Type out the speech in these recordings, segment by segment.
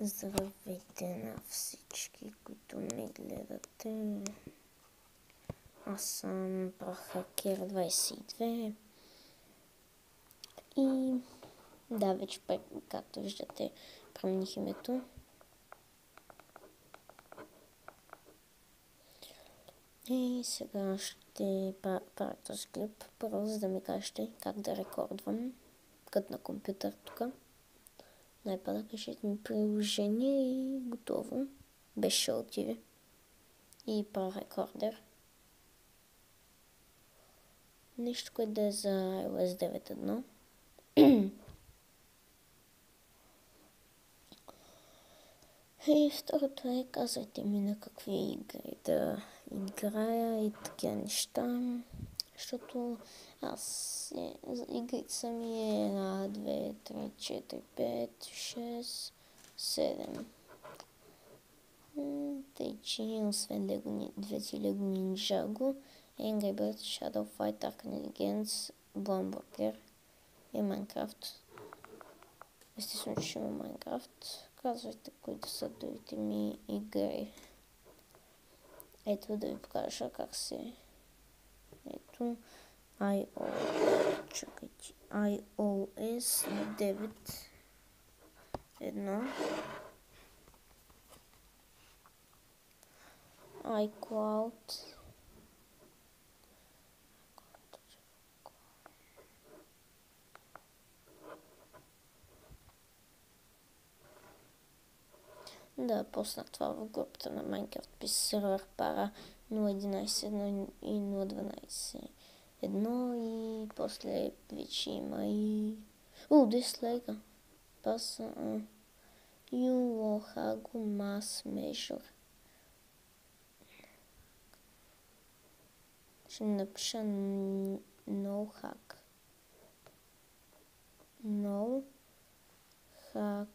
Здравейте на всички, които ме гледате. Аз съм Прахакер22 и да, вече както виждате, промених името. И сега ще правя този клип, първо за да ми кажете как да рекордвам, като на компютър тук. На iPad кажете ми приложение и готово. Без Show TV. И правя рекордер. Нещо, което да е за iOS 9.1. И второто е, казвайте ми на какви игри да играя и такива неща. Защото аз игрите са ми 1, 2, 3, 4, 5, 6, 7. Тъй, че освен двете Lego Ninjago, Angry Birds, Shadow Fight, Ark Legends, Blumburger и Minecraft. Естествено, че има Minecraft. Казвайте, които са другите ми игри. Ето да ви покажа как се... Ето чакайте, iOS 9.1 iCloud. Да, поснах това в групата на Minecraft писа сервер пара 0.11.1 и 0.12.1 и после вече има и... дизлайка. Паса... Юлохаго Mass Measure. Ще напиша No Hack. No Hack.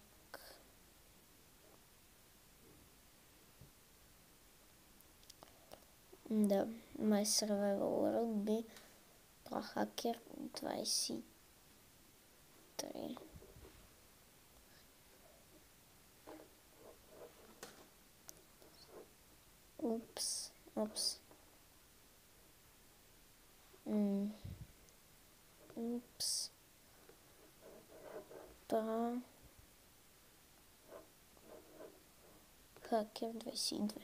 Да, My Survival World би Prahaker 23. Упс. Упс. Prahaker 22.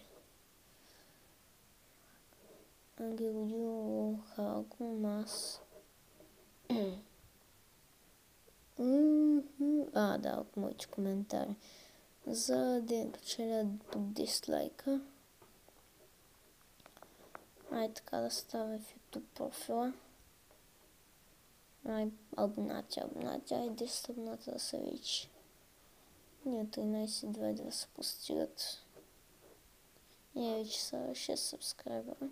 Юлохаго Mass. Да, от моите коментари. За да печеля дизлайка. Така да става в YouTube профила. Абонати и 10 абоната да са вече. Ние 13-2 да се постигат. Ние вече са 6 сабскрайбера.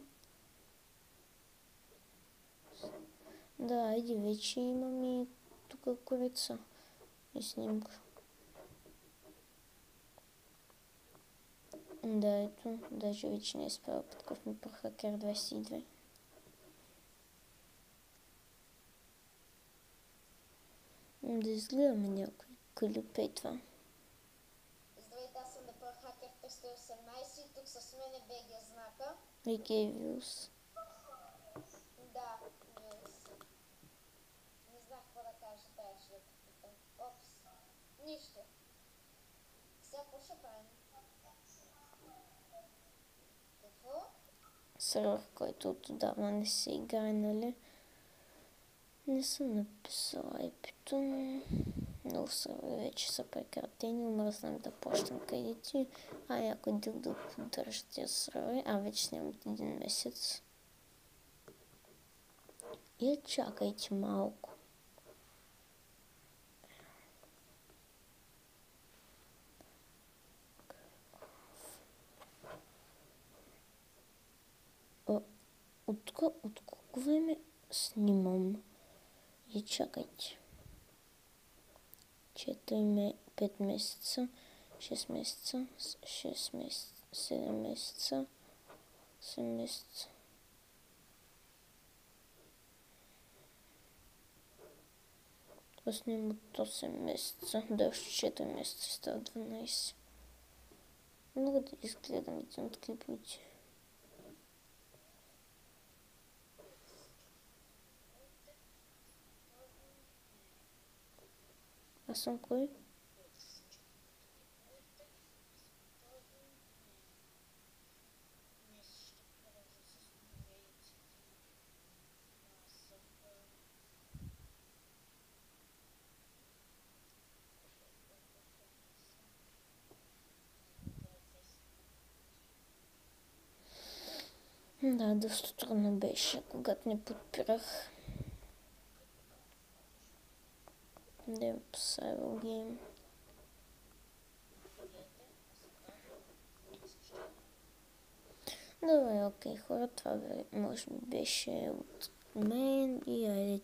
Да, иди вече имам и тук корица и снимка. Да, ето, даже вече не е спрял такъв ми Прахакер 22. Да изгледаме някой клип и това. Здравейте, аз съм Прахакер 318 и тук с мен е БГ знака. И Вирус. Да, Вирус. Не знах какво да кажа, трябваше да попитам. Опс. Нищо. Сега какво ще правим? Какво? Сервер, който отдавна не се играе, нали? Не съм написала IP-то. Много сервери вече са прекратени. Омръзнам да плащам кредити. Някой друг да поддържа тези сервери. Вече снимат 1 месец. И чакайте малко. От колко време снимам? И чакайте. 5 месеца, 6 месеца, 6 месеца, 7 месеца, 8 месеца. Това снимам от 8 месеца, да още 4 месеца става 12. Много да изгледам един от клиповете. Аз съм кой? Да, доста трудно беше, когато не подпирах. Да е Survival Game. Добре, окей, хора, това може би беше от мен и айде